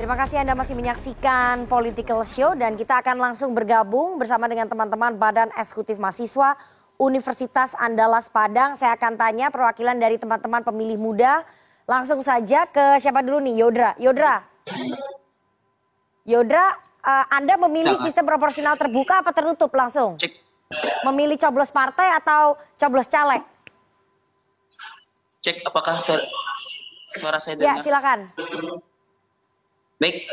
Terima kasih Anda masih menyaksikan Political Show dan kita akan langsung bergabung bersama dengan teman-teman Badan Eksekutif Mahasiswa Universitas Andalas Padang. Saya akan tanya perwakilan dari teman-teman pemilih muda. Langsung saja ke siapa dulu nih? Yodra, Anda memilih sistem proporsional terbuka apa tertutup langsung? Memilih coblos partai atau coblos caleg? Cek apakah suara saya Ya, dengar? silakan. Baik,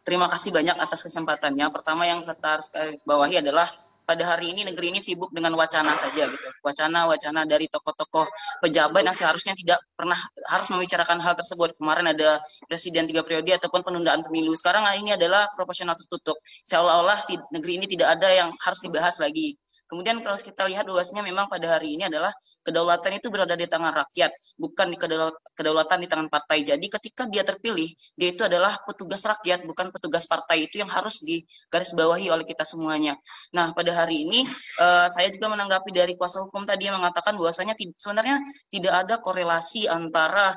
terima kasih banyak atas kesempatannya. Pertama yang kita harus garis bawahi adalah pada hari ini negeri ini sibuk dengan wacana saja gitu. Wacana dari tokoh-tokoh pejabat yang seharusnya tidak pernah harus membicarakan hal tersebut. Kemarin ada presiden 3 periode ataupun penundaan pemilu. Sekarang ini adalah proporsional tertutup. Seolah-olah negeri ini tidak ada yang harus dibahas lagi. Kemudian kalau kita lihat bahwasanya memang pada hari ini adalah kedaulatan itu berada di tangan rakyat, bukan di kedaulatan di tangan partai. Jadi ketika dia terpilih, dia itu adalah petugas rakyat, bukan petugas partai. Itu yang harus digarisbawahi oleh kita semuanya. Nah, pada hari ini saya juga menanggapi dari kuasa hukum tadi yang mengatakan bahwasanya sebenarnya tidak ada korelasi antara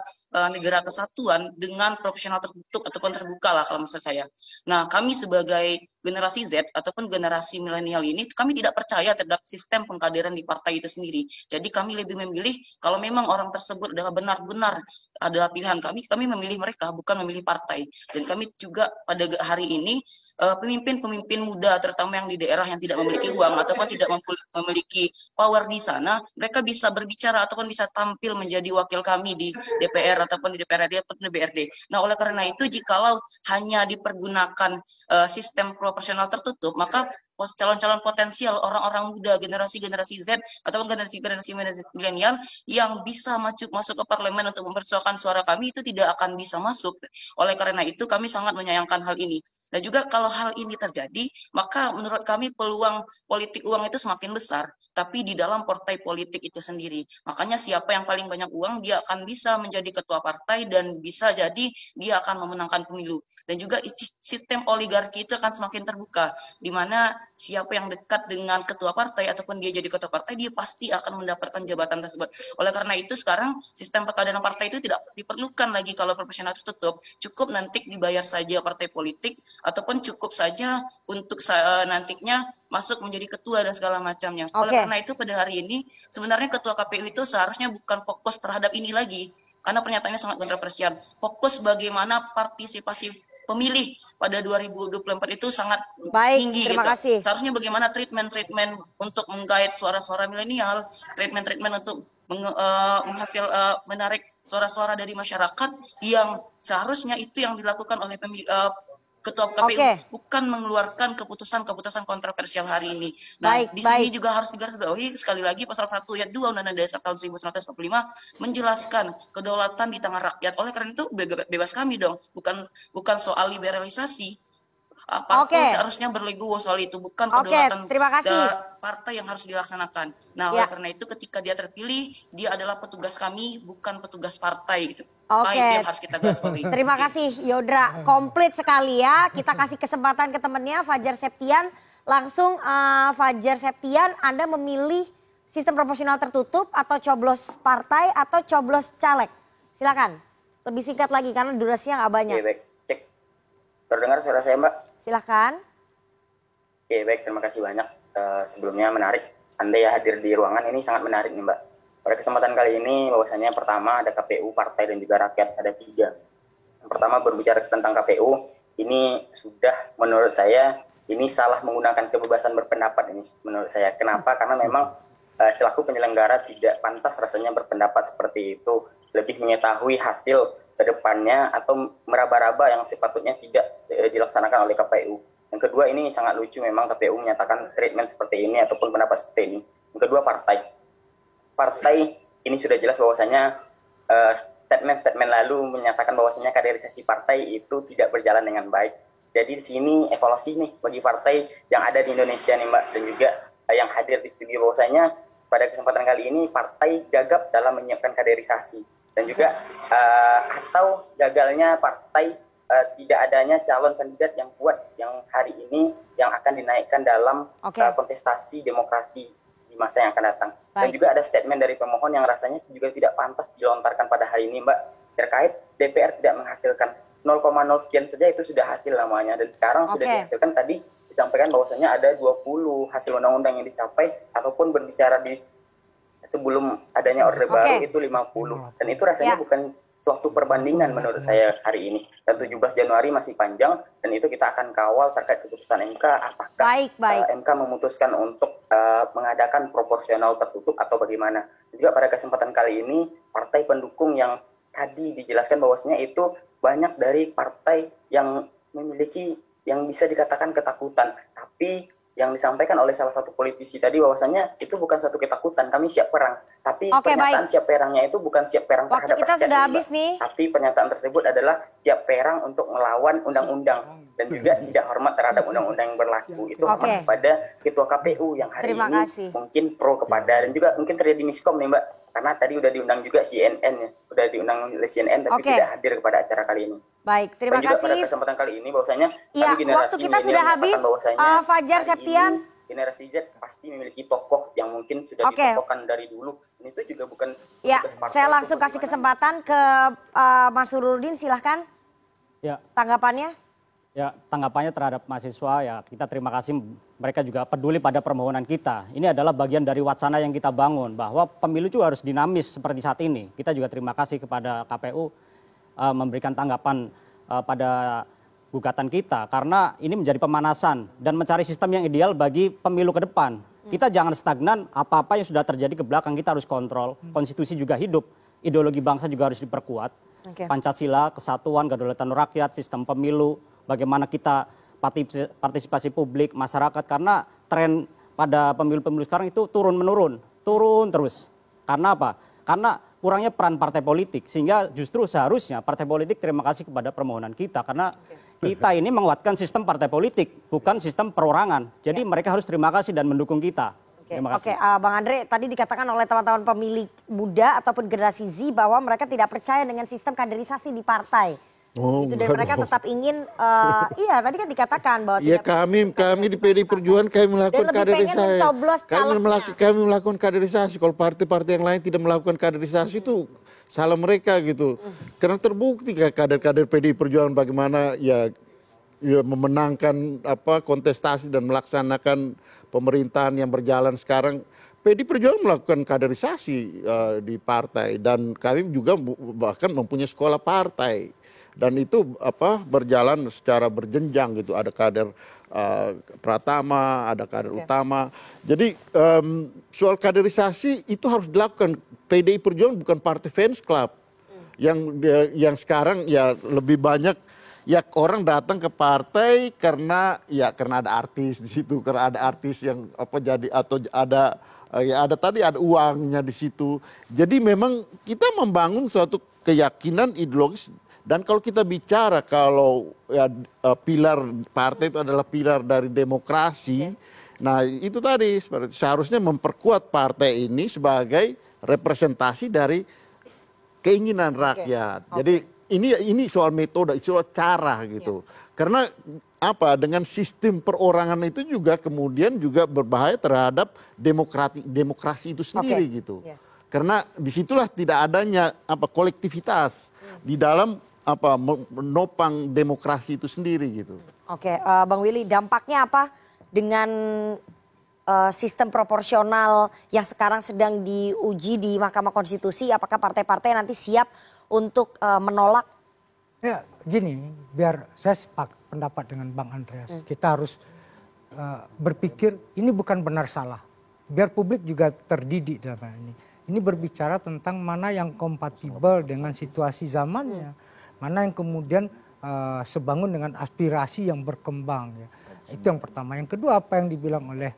negara kesatuan dengan proporsional tertutup ataupun terbuka lah kalau menurut saya. Nah, kami sebagai generasi Z ataupun generasi milenial ini kami tidak percaya terhadap sistem pengkaderan di partai itu sendiri. Jadi kami lebih memilih kalau memang orang tersebut adalah benar-benar adalah pilihan kami memilih mereka bukan memilih partai. Dan kami juga pada hari ini pemimpin-pemimpin muda terutama yang di daerah yang tidak memiliki uang ataupun tidak memiliki power di sana, mereka bisa berbicara ataupun bisa tampil menjadi wakil kami di DPR ataupun di DPRD ataupun di BRD. Nah, oleh karena itu jikalau hanya dipergunakan sistem proporsional tertutup, maka calon-calon potensial orang-orang muda generasi-generasi Z ataupun generasi-generasi milenial yang bisa masuk ke parlemen untuk mempersoalkan suara kami itu tidak akan bisa masuk. Oleh karena itu kami sangat menyayangkan hal ini. Dan juga kalau hal ini terjadi, maka menurut kami peluang politik uang itu semakin besar, tapi di dalam partai politik itu sendiri. Makanya siapa yang paling banyak uang dia akan bisa menjadi ketua partai dan bisa jadi dia akan memenangkan pemilu. Dan juga sistem oligarki itu akan semakin terbuka, di mana siapa yang dekat dengan ketua partai ataupun dia jadi ketua partai, dia pasti akan mendapatkan jabatan tersebut. Oleh karena itu sekarang sistem perkaderan partai itu tidak diperlukan lagi kalau proporsional tertutup, cukup nanti dibayar saja partai politik ataupun cukup saja untuk nantinya masuk menjadi ketua dan segala macamnya. Oleh karena itu pada hari ini sebenarnya ketua KPU itu seharusnya bukan fokus terhadap ini lagi, karena pernyataannya sangat kontroversial. Fokus bagaimana partisipasi pemilih pada 2024 itu sangat tinggi gitu. Seharusnya bagaimana treatment untuk menggait suara-suara milenial, treatment untuk menarik suara-suara dari masyarakat yang seharusnya itu yang dilakukan oleh Ketua KPU, bukan mengeluarkan keputusan-keputusan kontroversial hari ini. Nah, di sini juga harus digarisbawahi sekali lagi pasal 1 ayat 2 Undang-Undang Dasar tahun 1945 menjelaskan kedaulatan di tangan rakyat. Oleh karena itu bebas kami dong, bukan soal liberalisasi. Partai seharusnya berlegowo soal itu, bukan kedaulatan partai yang harus dilaksanakan. Nah, oleh karena itu ketika dia terpilih, dia adalah petugas kami, bukan petugas partai gitu. Itu yang harus kita garisbawahi. Terima kasih Yodra, komplit sekali ya. Kita kasih kesempatan ke temannya Fajar Septian. Langsung Fajar Septian, Anda memilih sistem proporsional tertutup atau coblos partai atau coblos caleg? Silakan. Lebih singkat lagi karena durasinya nggak banyak. Oke, baik. Cek. Terdengar suara saya, Mbak? Silakan. Oke, baik. Terima kasih banyak. Sebelumnya menarik. Anda ya hadir di ruangan ini sangat menarik nih, Mbak. Pada kesempatan kali ini bahwasanya pertama ada KPU, partai dan juga rakyat, ada 3. Yang pertama berbicara tentang KPU, ini sudah menurut saya ini salah menggunakan kebebasan berpendapat ini menurut saya. Kenapa? Karena memang selaku penyelenggara tidak pantas rasanya berpendapat seperti itu, lebih mengetahui hasil ke depannya atau meraba-raba yang sepatutnya tidak dilaksanakan oleh KPU. Yang kedua, ini sangat lucu memang KPU menyatakan treatment seperti ini ataupun pendapat seperti ini. Yang kedua, partai ini sudah jelas bahwasanya statement lalu menyatakan bahwasanya kaderisasi partai itu tidak berjalan dengan baik. Jadi di sini evaluasi nih bagi partai yang ada di Indonesia nih, Mbak, dan juga yang hadir di studio bahwasanya pada kesempatan kali ini partai gagap dalam menyiapkan kaderisasi dan juga atau gagalnya partai tidak adanya calon kandidat yang kuat yang hari ini yang akan dinaikkan dalam kontestasi demokrasi di masa yang akan datang. Dan juga ada statement dari pemohon yang rasanya juga tidak pantas dilontarkan pada hari ini, Mbak, terkait DPR tidak menghasilkan 0,0 sekian saja itu sudah hasil namanya. Dan sekarang sudah dihasilkan, tadi disampaikan bahwasanya ada 20 hasil undang-undang yang dicapai, ataupun berbicara di sebelum adanya orde baru itu 50. Dan itu rasanya bukan suatu perbandingan menurut saya hari ini. Dan 17 Januari masih panjang, dan itu kita akan kawal terkait keputusan MK, apakah MK memutuskan untuk mengadakan proporsional tertutup atau bagaimana. Juga pada kesempatan kali ini, partai pendukung yang tadi dijelaskan bahwasanya itu banyak dari partai yang memiliki, yang bisa dikatakan ketakutan, tapi yang disampaikan oleh salah satu politisi tadi bahwasanya itu bukan satu ketakutan, kami siap perang. Tapi pernyataan siap perangnya itu bukan siap perang terhadap rakyat, tapi pernyataan tersebut adalah siap perang untuk melawan undang-undang dan juga tidak hormat terhadap undang-undang yang berlaku. Itu hormat kepada Ketua KPU yang hari ini mungkin pro kepada, dan juga mungkin terjadi miskom nih Mbak, karena tadi udah diundang juga CNN ya, udah diundang oleh CNN tapi tidak hadir kepada acara kali ini. Baik, terima kasih. Dan juga pada kesempatan kali ini bahwasanya waktu kita sudah habis, Fajar Septian. Generasi Z pasti memiliki tokoh yang mungkin sudah ditokohkan dari dulu. Dan itu juga bukan. Ya, saya langsung kasih kesempatan ke Mas Surudin, silahkan. Ya. Tanggapannya? Ya, tanggapannya terhadap mahasiswa ya, kita terima kasih mereka juga peduli pada permohonan kita. Ini adalah bagian dari wacana yang kita bangun bahwa pemilu juga harus dinamis seperti saat ini. Kita juga terima kasih kepada KPU memberikan tanggapan pada gugatan kita, karena ini menjadi pemanasan dan mencari sistem yang ideal bagi pemilu ke depan. Kita jangan stagnan, apa-apa yang sudah terjadi ke belakang kita harus kontrol. Konstitusi juga hidup, ideologi bangsa juga harus diperkuat. Pancasila, kesatuan, kedaulatan rakyat, sistem pemilu, bagaimana kita partisipasi publik, masyarakat, karena tren pada pemilu-pemilu sekarang itu turun-menurun, turun terus. Karena apa? Karena kurangnya peran partai politik, sehingga justru seharusnya partai politik terima kasih kepada permohonan kita, karena kita ini menguatkan sistem partai politik, bukan sistem perorangan. Jadi mereka harus terima kasih dan mendukung kita. Terima kasih. Bang Andre, tadi dikatakan oleh teman-teman pemilih muda ataupun generasi Z bahwa mereka tidak percaya dengan sistem kaderisasi di partai. Dan mereka tetap ingin, tadi kan dikatakan bahwa kami di PDI Perjuangan kami melakukan kaderisasi. Kami melakukan kaderisasi. Kalau partai-partai yang lain tidak melakukan kaderisasi itu salah mereka gitu. Karena terbukti kader-kader PDI Perjuangan bagaimana ya memenangkan kontestasi dan melaksanakan pemerintahan yang berjalan sekarang. PDI Perjuangan melakukan kaderisasi di partai, dan kami juga bahkan mempunyai sekolah partai. Dan itu berjalan secara berjenjang gitu, ada kader pratama, ada kader utama. Jadi soal kaderisasi itu harus dilakukan. PDI Perjuangan bukan partai fans club yang sekarang ya lebih banyak ya orang datang ke partai karena ada artis di situ, karena ada artis yang jadi, atau ada uangnya di situ. Jadi memang kita membangun suatu keyakinan ideologis. Dan kalau kita bicara pilar partai itu adalah pilar dari demokrasi, nah itu tadi seharusnya memperkuat partai ini sebagai representasi dari keinginan rakyat. Jadi ini soal metode, soal cara gitu. Karena dengan sistem perorangan itu juga kemudian juga berbahaya terhadap demokrasi itu sendiri gitu. Karena disitulah tidak adanya kolektivitas di dalam menopang demokrasi itu sendiri gitu. Bang Willy, dampaknya apa dengan sistem proporsional yang sekarang sedang diuji di Mahkamah Konstitusi? Apakah partai-partai nanti siap untuk menolak? Ya gini, biar saya sepakat pendapat dengan Bang Andreas. Kita harus berpikir ini bukan benar salah. Biar publik juga terdidik dalam hal ini. Ini berbicara tentang mana yang kompatibel dengan situasi zamannya. Mana yang kemudian sebangun dengan aspirasi yang berkembang. Ya. Itu yang pertama. Yang kedua, apa yang dibilang oleh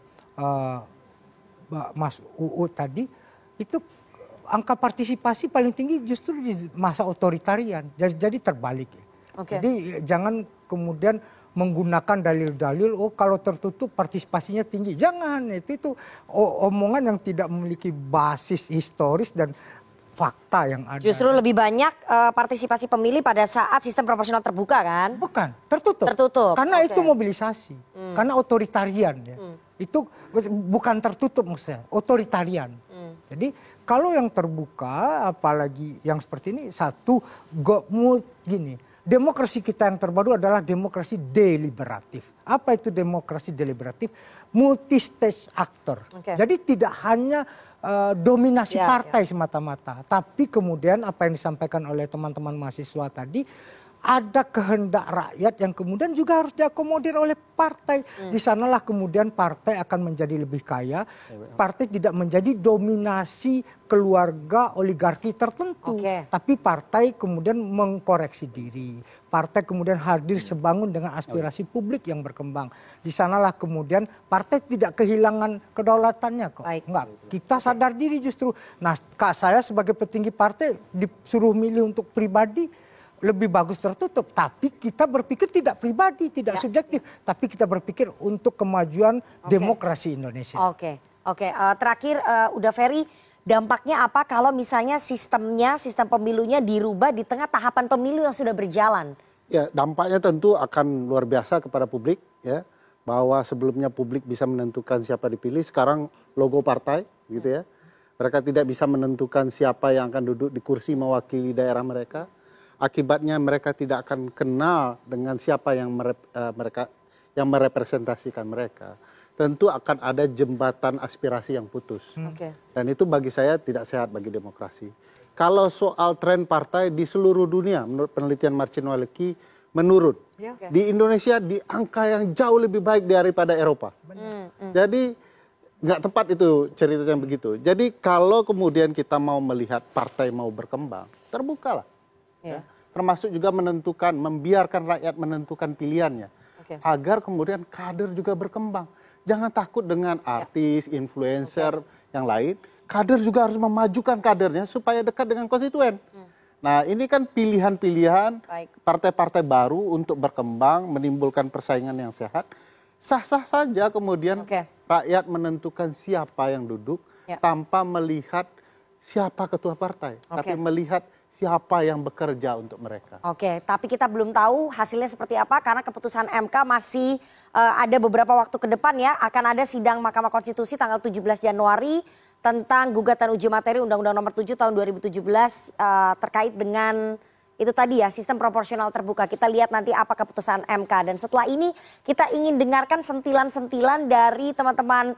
Mas UU tadi, itu angka partisipasi paling tinggi justru di masa otoritarian. Jadi terbalik. Ya. Jadi jangan kemudian menggunakan dalil-dalil, kalau tertutup partisipasinya tinggi. Jangan, itu omongan yang tidak memiliki basis historis dan fakta yang ada. Justru lebih banyak partisipasi pemilih pada saat sistem proporsional terbuka kan? Bukan, tertutup. Karena itu mobilisasi, karena otoritarian ya. Itu bukan tertutup maksudnya, otoritarian. Jadi kalau yang terbuka, apalagi yang seperti ini, gini, demokrasi kita yang terbaru adalah demokrasi deliberatif. Apa itu demokrasi deliberatif? Multi-stage actor. Jadi tidak hanya dominasi partai semata-mata, tapi kemudian apa yang disampaikan oleh teman-teman mahasiswa tadi, ada kehendak rakyat yang kemudian juga harus diakomodir oleh partai. Di sanalah kemudian partai akan menjadi lebih kaya. Partai tidak menjadi dominasi keluarga oligarki tertentu. Tapi partai kemudian mengkoreksi diri. Partai kemudian hadir sebangun dengan aspirasi publik yang berkembang. Di sanalah kemudian partai tidak kehilangan kedaulatannya kok. Enggak, kita sadar diri justru. Nah, saya sebagai petinggi partai disuruh milih untuk pribadi, lebih bagus tertutup, tapi kita berpikir tidak pribadi, tidak subjektif, tapi kita berpikir untuk kemajuan demokrasi Indonesia. Terakhir, udah Ferry, dampaknya apa kalau misalnya sistem pemilunya dirubah di tengah tahapan pemilu yang sudah berjalan? Ya, dampaknya tentu akan luar biasa kepada publik, ya, bahwa sebelumnya publik bisa menentukan siapa dipilih, sekarang logo partai, gitu ya. Mereka tidak bisa menentukan siapa yang akan duduk di kursi mewakili daerah mereka. Akibatnya mereka tidak akan kenal dengan siapa yang merepresentasikan mereka. Tentu akan ada jembatan aspirasi yang putus. Dan itu bagi saya tidak sehat bagi demokrasi. Kalau soal tren partai di seluruh dunia, menurut penelitian Marcin Walecki, menurun. Di Indonesia di angka yang jauh lebih baik daripada Eropa. Jadi nggak tepat itu ceritanya begitu. Jadi kalau kemudian kita mau melihat partai mau berkembang, terbukalah. Ya. Termasuk juga menentukan, membiarkan rakyat menentukan pilihannya. Agar kemudian kader juga berkembang. Jangan takut dengan artis, influencer, yang lain. Kader juga harus memajukan kadernya supaya dekat dengan konstituen. Nah, ini kan pilihan-pilihan partai-partai baru untuk berkembang, menimbulkan persaingan yang sehat. Sah-sah saja kemudian rakyat menentukan siapa yang duduk tanpa melihat siapa ketua partai. Tapi melihat siapa yang bekerja untuk mereka. Tapi kita belum tahu hasilnya seperti apa karena keputusan MK masih ada beberapa waktu ke depan ya. Akan ada sidang Mahkamah Konstitusi tanggal 17 Januari tentang gugatan uji materi Undang-Undang Nomor 7 Tahun 2017 terkait dengan itu tadi ya, sistem proporsional terbuka. Kita lihat nanti apa keputusan MK. Dan setelah ini kita ingin dengarkan sentilan-sentilan dari teman-teman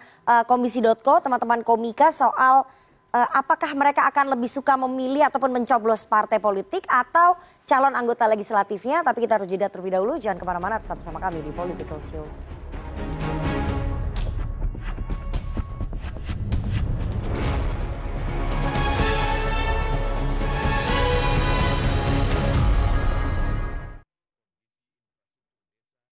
komisi.co, teman-teman komika soal apakah mereka akan lebih suka memilih ataupun mencoblos partai politik atau calon anggota legislatifnya. Tapi kita harus jeda terlebih dahulu. Jangan kemana-mana, tetap bersama kami di Political Show.